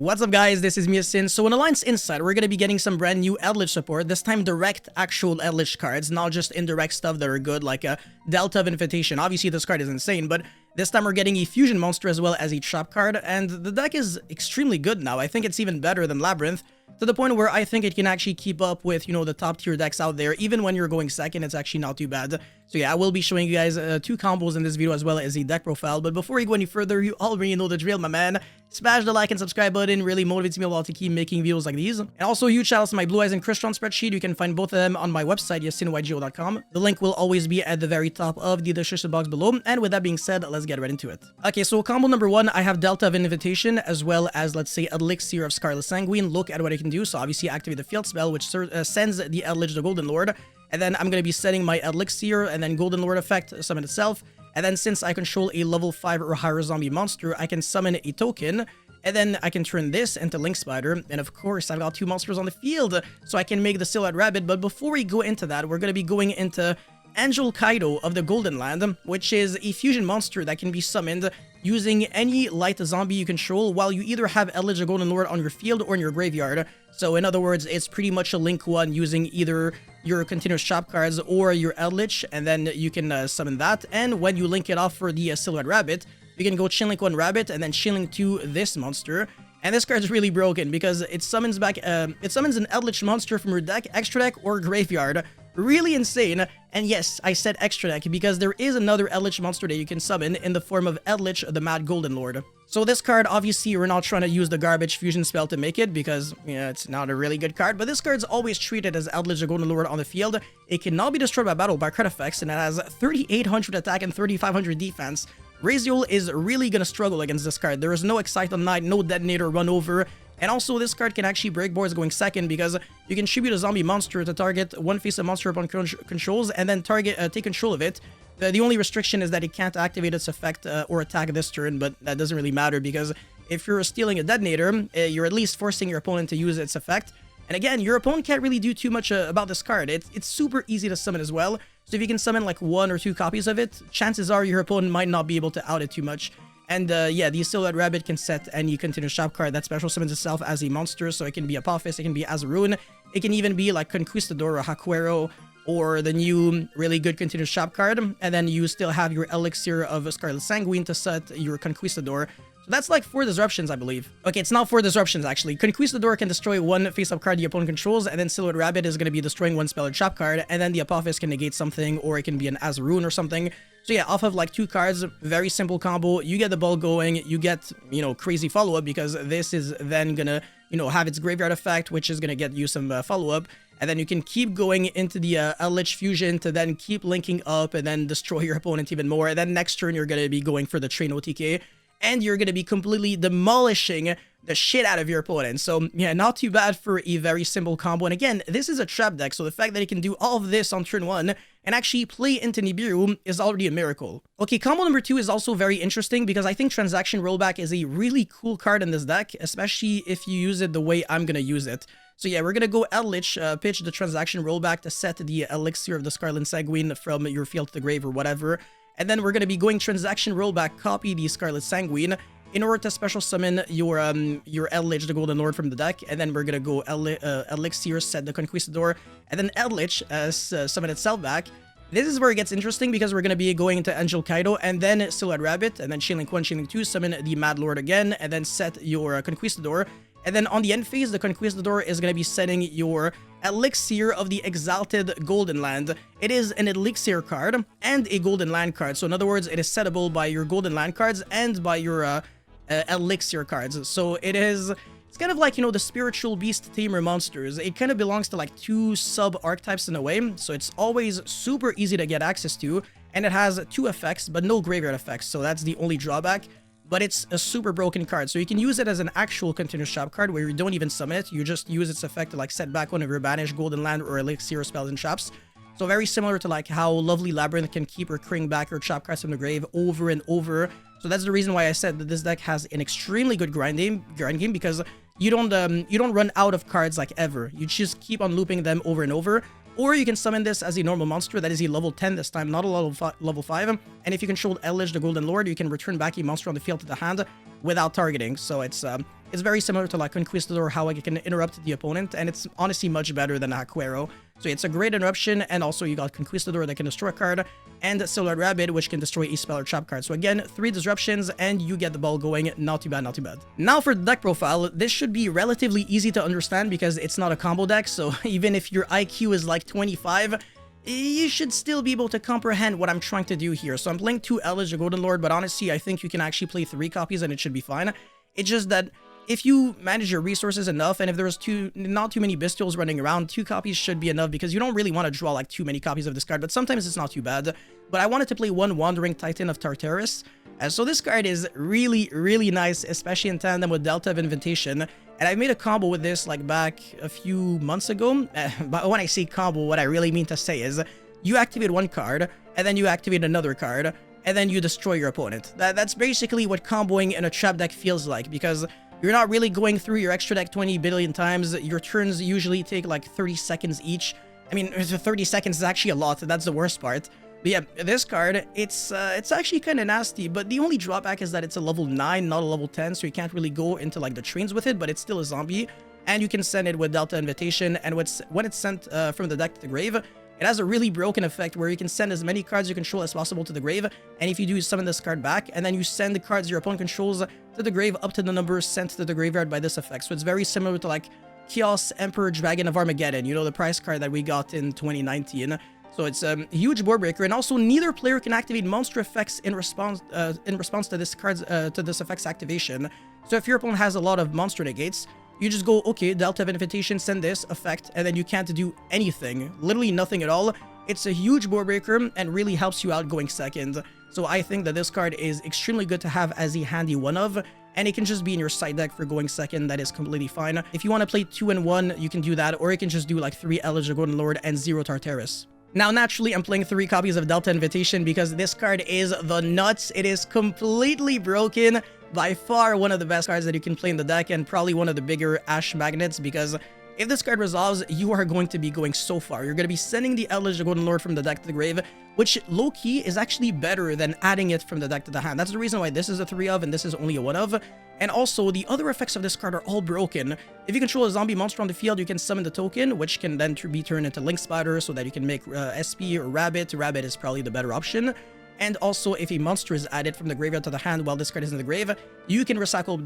What's up guys, this is Yasin. So in Alliance Insight, we're going to be getting some brand new Eldritch support, this time direct actual Eldritch cards, not just indirect stuff that are good like a Delta of Invitation. Obviously this card is insane, but this time we're getting a fusion monster as well as a trap card, and the deck is extremely good now. I think it's even better than Labyrinth, to the point where I think it can actually keep up with, you know, the top tier decks out there. Even when you're going second, it's actually not too bad. So yeah, I will be showing you guys two combos in this video as well as a deck profile. But before we go any further, you already know the drill, my man. Smash the like and subscribe button, really motivates me a lot to keep making videos like these. And also huge shout outs to my Blue Eyes and Crystron spreadsheet. You can find both of them on my website, yacineygo.com. The link will always be at the very top of the description box below. And with that being said, let's get right into it. Okay, so combo number one, I have Delta of Invitation as well as, let's say, Elixir of Scarlet Sanguine. Look at what I can do. So obviously activate the field spell, which sends the Eldritch the Golden Lord. And then I'm going to be setting my Elixir and then Golden Lord effect, summon itself. And then since I control a level 5 or higher zombie monster, I can summon a token. And then I can turn this into Link Spider. And of course, I've got two monsters on the field, so I can make the Silhouette Rabbit. But before we go into that, we're going to be going into Angel Kaido of the Golden Land, which is a fusion monster that can be summoned using any light zombie you control while you either have Eldritch the Golden Lord on your field or in your graveyard. So in other words, it's pretty much a link one using either your continuous trap cards or your Eldritch, and then you can summon that. And when you link it off for the Silhouette Rabbit, you can go Chain Link 1 Rabbit and then Chain Link 2 this monster. And this card's really broken because it summons back it summons an Eldritch monster from your deck, extra deck, or graveyard. Really insane. And yes, I said extra deck because there is another Eldritch monster that you can summon in the form of Eldritch the Mad Golden Lord. So this card, obviously, we're not trying to use the garbage fusion spell to make it because, yeah, it's not a really good card. But this card's always treated as Eldritch the Golden Lord on the field. It cannot be destroyed by battle by card effects, and it has 3,800 attack and 3,500 defense. Raziel is really gonna struggle against this card. There is no Excite on Night, no Detonator Run Over. And also, this card can actually break boards going second because you can tribute a zombie monster to target one face-up monster upon controls and then take control of it. The only restriction is that it can't activate its effect or attack this turn, but that doesn't really matter because if you're stealing a Detonator, you're at least forcing your opponent to use its effect. And again, your opponent can't really do too much about this card. It's super easy to summon as well. So if you can summon like 1 or 2 copies of it, chances are your opponent might not be able to out it too much. And yeah, the Silhouette Rabbit can set any continuous trap card that special summons itself as a monster. So it can be Apophis, it can be Azarun, it can even be like Conquistador or Hakuero, or the new really good continuous trap card. And then you still have your Elixir of Scarlet Sanguine to set your Conquistador. So that's like 4 disruptions, I believe. Okay, it's not 4 disruptions, actually. Conquistador can destroy 1 face-up card the opponent controls, and then Silhouette Rabbit is going to be destroying 1 spell or trap card, and then the Apophis can negate something, or it can be an Azarun or something. So yeah, off of like 2 cards, very simple combo. You get the ball going, you get, you know, crazy follow-up, because this is then gonna, you know, have its graveyard effect, which is gonna get you some follow-up. And then you can keep going into the Eldritch Fusion to then keep linking up and then destroy your opponent even more. And then next turn, you're gonna be going for the Train OTK. And you're going to be completely demolishing the shit out of your opponent. So, yeah, not too bad for a very simple combo. And again, this is a trap deck, so the fact that it can do all of this on turn 1 and actually play into Nibiru is already a miracle. Okay, combo number 2 is also very interesting because I think Transaction Rollback is a really cool card in this deck, especially if you use it the way I'm going to use it. So yeah, we're going to go Eldritch, pitch the Transaction Rollback to set the Elixir of the Scarlet Sanguine from your field to the grave or whatever. And then we're going to be going Transaction Rollback, copy the Scarlet Sanguine in order to special summon your Eldritch, the Golden Lord, from the deck. And then we're going to go Elixir, set the Conquistador, and then Eldritch summon itself back. This is where it gets interesting because we're going to be going into Angel Kaido and then Silhouette Rabbit, and then Chain Link 1, Chain Link 2, summon the Mad Lord again, and then set your Conquistador. And then on the end phase, the Conquistador is going to be setting your Elixir of the Exalted Golden Land. It is an Elixir card and a Golden Land card. So in other words, it is settable by your Golden Land cards and by your Elixir cards. So it's kind of like, you know, the Spiritual Beast Tamer monsters. It kind of belongs to like 2 sub-archetypes in a way. So it's always super easy to get access to. And it has 2 effects, but no graveyard effects. So that's the only drawback. But it's a super broken card, so you can use it as an actual continuous trap card where you don't even summon it, you just use its effect to like set back one of your banished Golden Land or Elixir spells and traps. So very similar to like how Lovely Labyrinth can keep recurring back your trap cards from the grave over and over. So that's the reason why I said that this deck has an extremely good grind game because you don't run out of cards like ever. You just keep on looping them over and over. Or you can summon this as a normal monster that is a level 10 this time, not a level 5. And if you control Eldritch the Golden Lord, you can return back a monster on the field to the hand without targeting. So it's It's very similar to like Conquistador, how I can interrupt the opponent, and it's honestly much better than Aquero. So it's a great interruption, and also you got Conquistador that can destroy a card, and Silhouette Rabbit, which can destroy a spell or trap card. So again, 3 disruptions, and you get the ball going. Not too bad, not too bad. Now for the deck profile, this should be relatively easy to understand because it's not a combo deck, so even if your IQ is like 25, you should still be able to comprehend what I'm trying to do here. So I'm playing 2 Eldritch Golden Lord, but honestly, I think you can actually play 3 copies and it should be fine. It's just that if you manage your resources enough, and if there's not too many Bestials running around, 2 copies should be enough because you don't really want to draw like too many copies of this card, but sometimes it's not too bad. But I wanted to play 1 Wandering Titan of Tartarus. So this card is really, really nice, especially in tandem with Delta of Invitation. And I made a combo with this like back a few months ago. But when I say combo, what I really mean to say is you activate 1 card, and then you activate another card, and then you destroy your opponent. That's basically what comboing in a trap deck feels like, because you're not really going through your extra deck 20 billion times. Your turns usually take like 30 seconds each. I mean, 30 seconds is actually a lot. That's the worst part. But yeah, this card, it's actually kind of nasty, but the only drawback is that it's a level 9, not a level 10, so you can't really go into like the trains with it, but it's still a zombie, and you can send it with Delta Invitation, and when it's sent from the deck to the grave, it has a really broken effect where you can send as many cards you control as possible to the grave, and if you do, you summon this card back, and then you send the cards your opponent controls to the grave up to the number sent to the graveyard by this effect. So it's very similar to like Chaos Emperor Dragon of Armageddon, you know, the prize card that we got in 2019. So it's a huge board breaker, and also neither player can activate monster effects in response to this card's to this effect's activation. So if your opponent has a lot of monster negates, you just go, okay, Delta of Invitation, send this effect, and then you can't do anything, literally nothing at all. It's a huge board breaker and really helps you out going second. So I think that this card is extremely good to have as a handy one of, and it can just be in your side deck for going second. That is completely fine. If you want to play 2 and 1, you can do that, or you can just do like 3 Eldritch Golden Lord and 0 Tartarus. Now, naturally, I'm playing 3 copies of Delta Invitation because this card is the nuts. It is completely broken. By far one of the best cards that you can play in the deck, and probably one of the bigger Ash Magnets, because if this card resolves, you are going to be going so far. You're going to be sending the Eldritch Golden Lord from the deck to the grave, which low-key is actually better than adding it from the deck to the hand. That's the reason why this is a 3 of and this is only a 1 of. And also, the other effects of this card are all broken. If you control a zombie monster on the field, you can summon the token, which can then be turned into Link Spider so that you can make SP or Rabbit. Rabbit is probably the better option. And also, if a monster is added from the graveyard to the hand while this card is in the grave, you can recycle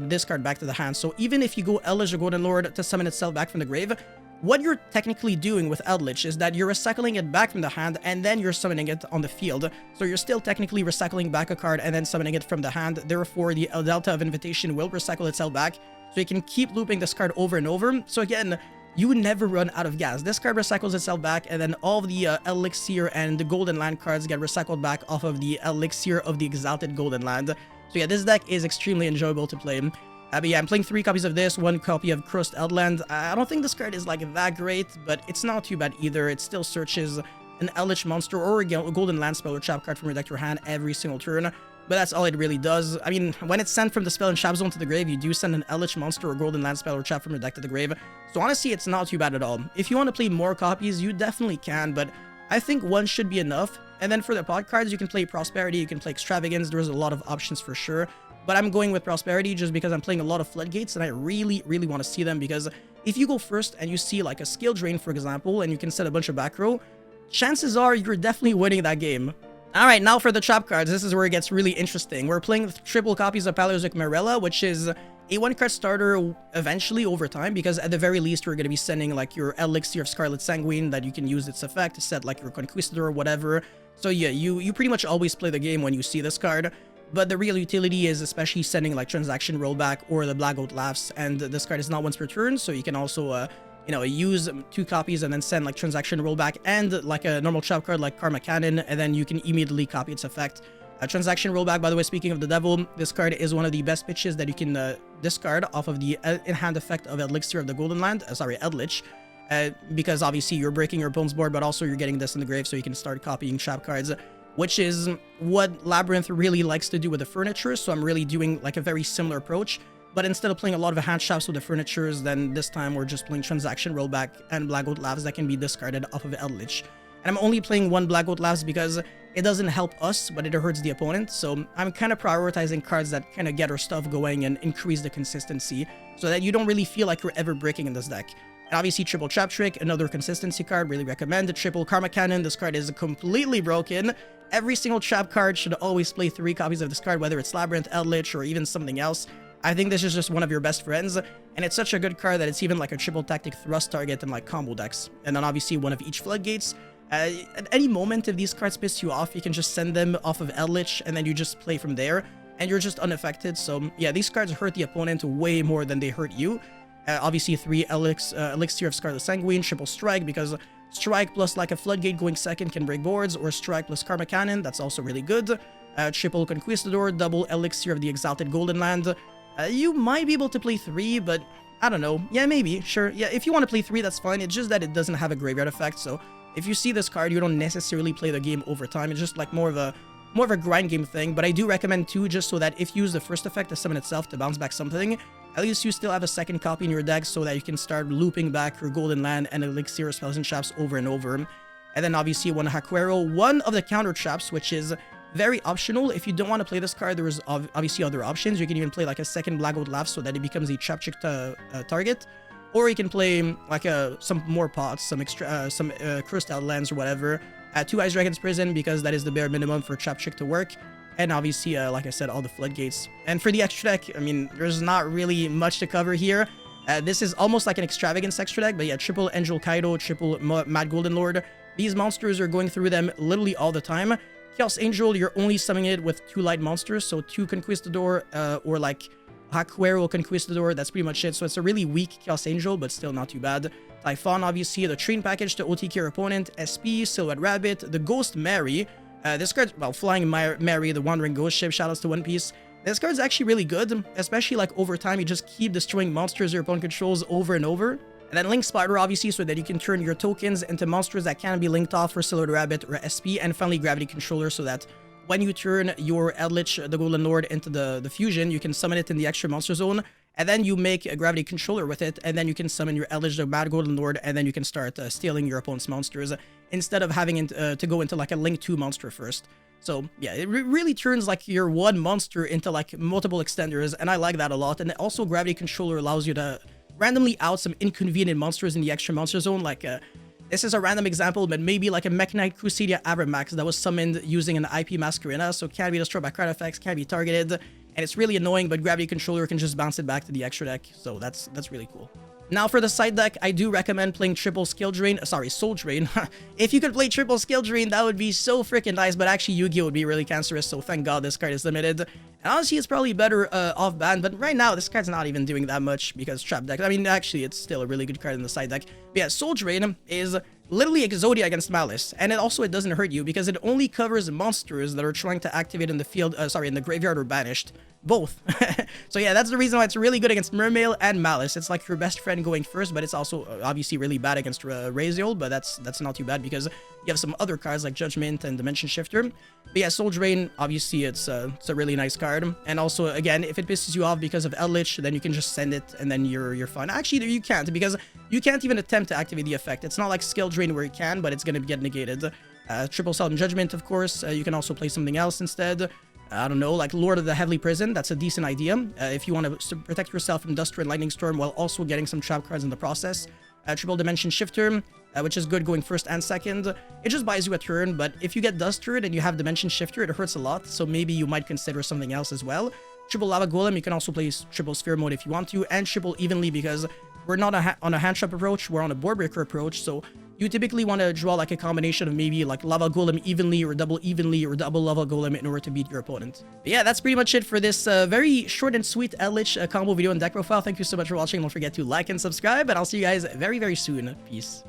this card back to the hand. So even if you go Eldritch Golden Lord to summon itself back from the grave, what you're technically doing with Eldritch is that you're recycling it back from the hand and then you're summoning it on the field. So you're still technically recycling back a card and then summoning it from the hand. Therefore, the Delta of Invitation will recycle itself back. So you can keep looping this card over and over. So again, you would never run out of gas. This card recycles itself back, and then all of the Elixir and the Golden Land cards get recycled back off of the Elixir of the Exalted Golden Land. So yeah, this deck is extremely enjoyable to play. But yeah, I'm playing 3 copies of this, 1 copy of Crust Eldland. I don't think this card is like that great, but it's not too bad either. It still searches an Eldritch monster or a Golden Land spell or trap card from your deck to your hand every single turn. But that's all it really does. I mean, when it's sent from the spell and trap zone to the grave, you do send an Eldritch monster or Golden Land spell or trap from your deck to the grave. So honestly, it's not too bad at all. If you want to play more copies, you definitely can, but I think 1 should be enough. And then for the pod cards, you can play Prosperity, you can play Extravagance. There's a lot of options for sure. But I'm going with Prosperity just because I'm playing a lot of Floodgates, and I really, really want to see them, because if you go first and you see like a Skill Drain, for example, and you can set a bunch of back row, chances are you're definitely winning that game. Alright, now for the trap cards, this is where it gets really interesting. We're playing triple copies of Paleozoic Marilla, which is a 1-card starter eventually over time, because at the very least, we're going to be sending like your Elixir of Scarlet Sanguine that you can use its effect to set like your Conquistador or whatever. So yeah, you pretty much always play the game when you see this card. But the real utility is especially sending like Transaction Rollback or the Black Goat Laughs, and this card is not once per turn, so you can also you know, use 2 copies and then send like Transaction Rollback and like a normal trap card like Karma Cannon, and then you can immediately copy its effect. Transaction Rollback, by the way, speaking of the devil, this card is one of the best pitches that you can discard off of the in-hand effect of Elixir of the Golden Land, Eldritch, because obviously you're breaking your opponent's board, but also you're getting this in the grave, so you can start copying trap cards, which is what Labyrinth really likes to do with the furniture. So I'm really doing like a very similar approach. But instead of playing a lot of hand traps with the furnitures, then this time we're just playing Transaction Rollback and Black Goat Laughs that can be discarded off of Eldritch. And I'm only playing 1 Black Goat Laughs because it doesn't help us, but it hurts the opponent. So I'm kind of prioritizing cards that kind of get our stuff going and increase the consistency so that you don't really feel like you're ever breaking in this deck. And obviously, triple Trap Trick, another consistency card, really recommend it. Triple Karma Cannon, this card is completely broken. Every single trap card should always play 3 copies of this card, whether it's Labyrinth, Eldritch, or even something else. I think this is just one of your best friends, and it's such a good card that it's even like a triple tactic thrust target in like combo decks. And then obviously one of each Floodgates. At any moment, if these cards piss you off, you can just send them off of Eldritch, and then you just play from there, and you're just unaffected. So yeah, these cards hurt the opponent way more than they hurt you. Obviously 3 Elixir of Scarlet Sanguine, triple Strike, because Strike plus like a Floodgate going second can break boards, or Strike plus Karma Cannon, that's also really good. Triple Conquistador, double Elixir of the Exalted Golden Land. You might be able to play 3, but I don't know. Yeah, maybe, sure. Yeah, if you want to play 3, that's fine. It's just that it doesn't have a graveyard effect, so if you see this card, you don't necessarily play the game over time. It's just like more of a grind game thing, but I do recommend 2 just so that if you use the first effect to summon itself to bounce back something, at least you still have a second copy in your deck so that you can start looping back your Golden Land and Elixir Spells and Traps over and over. And then obviously one Hakuero, one of the counter traps, which is very optional. If you don't want to play this card, there is obviously other options. You can even play like a second Black Gold Laugh so that it becomes a trap trick target. Or you can play like some more pots, some Crystal Lands or whatever. 2 Ice Dragon's Prison, because that is the bare minimum for Trap Trick to work. And obviously, like I said, all the Floodgates. And for the extra deck, I mean, there's not really much to cover here. This is almost like an extravagance extra deck, but yeah, triple Angel Kaido, triple Mad Golden Lord. These monsters are going through them literally all the time. Chaos Angel, you're only summoning it with 2 light monsters, so 2 Conquistador or like Hakuero Conquistador, that's pretty much it. So it's a really weak Chaos Angel, but still not too bad. Typhon, obviously, the Train Package to OTK your opponent, SP, Silhouette Rabbit, the Ghost Mary. This card, well, Flying Mary, the Wandering Ghost Ship, shoutouts to One Piece. This card's actually really good, especially like over time, you just keep destroying monsters your opponent controls over and over. And then Link Spider, obviously, so that you can turn your tokens into monsters that can be linked off for Silhouette Rabbit or SP, and finally Gravity Controller, so that when you turn your Eldritch, the Golden Lord, into the fusion, you can summon it in the extra monster zone, and then you make a Gravity Controller with it, and then you can summon your Eldritch, the Mad Golden Lord, and then you can start stealing your opponent's monsters, instead of having to go into like a Link 2 monster first. So yeah, it really turns like your one monster into like multiple extenders, and I like that a lot. And also Gravity Controller allows you to randomly out some inconvenient monsters in the extra monster zone, like this is a random example, but maybe like a Mechanite Crusadia Abramax that was summoned using an IP Masquerena, so can't be destroyed by card effects, can't be targeted, and it's really annoying, but Gravity Controller can just bounce it back to the extra deck, so that's really cool. Now for the side deck, I do recommend playing triple Skill Drain, Soul Drain. If you could play triple Skill Drain, that would be so freaking nice, but actually Yu-Gi-Oh would be really cancerous, so thank God this card is limited. And honestly, it's probably better off ban, but right now this card's not even doing that much because trap deck. I mean, actually, it's still a really good card in the side deck. But yeah, Soul Drain is literally Exodia against Malice, and it doesn't hurt you because it only covers monsters that are trying to activate in the field, in the graveyard or banished. Both. So yeah, that's the reason why it's really good against Mermail and Malice. It's like your best friend going first, but it's also obviously really bad against Raziel, but that's not too bad because you have some other cards like Judgment and Dimension Shifter. But yeah, Soul Drain, obviously it's a really nice card. And also, again, if it pisses you off because of Eldritch, then you can just send it and then you're fine. Actually, you can't, because you can't even attempt to activate the effect. It's not like Skill Drain where you can, but it's going to get negated. Triple Sudden Judgment, of course. You can also play something else instead. I don't know, like Lord of the Heavenly Prison. That's a decent idea if you want to protect yourself from Duster and Lightning Storm while also getting some trap cards in the process. Triple Dimension Shifter, which is good going first and second. It just buys you a turn, but if you get Dustered and you have Dimension Shifter, it hurts a lot, so maybe you might consider something else as well. Triple Lava Golem, you can also play triple Sphere mode if you want to, and triple Evenly because we're not on a hand trap approach, we're on a board breaker approach, so you typically want to draw like a combination of maybe like Lava Golem Evenly or double Lava Golem in order to beat your opponent. But yeah, that's pretty much it for this very short and sweet Eldritch combo video and deck profile. Thank you so much for watching. Don't forget to like and subscribe, and I'll see you guys very, very soon. Peace.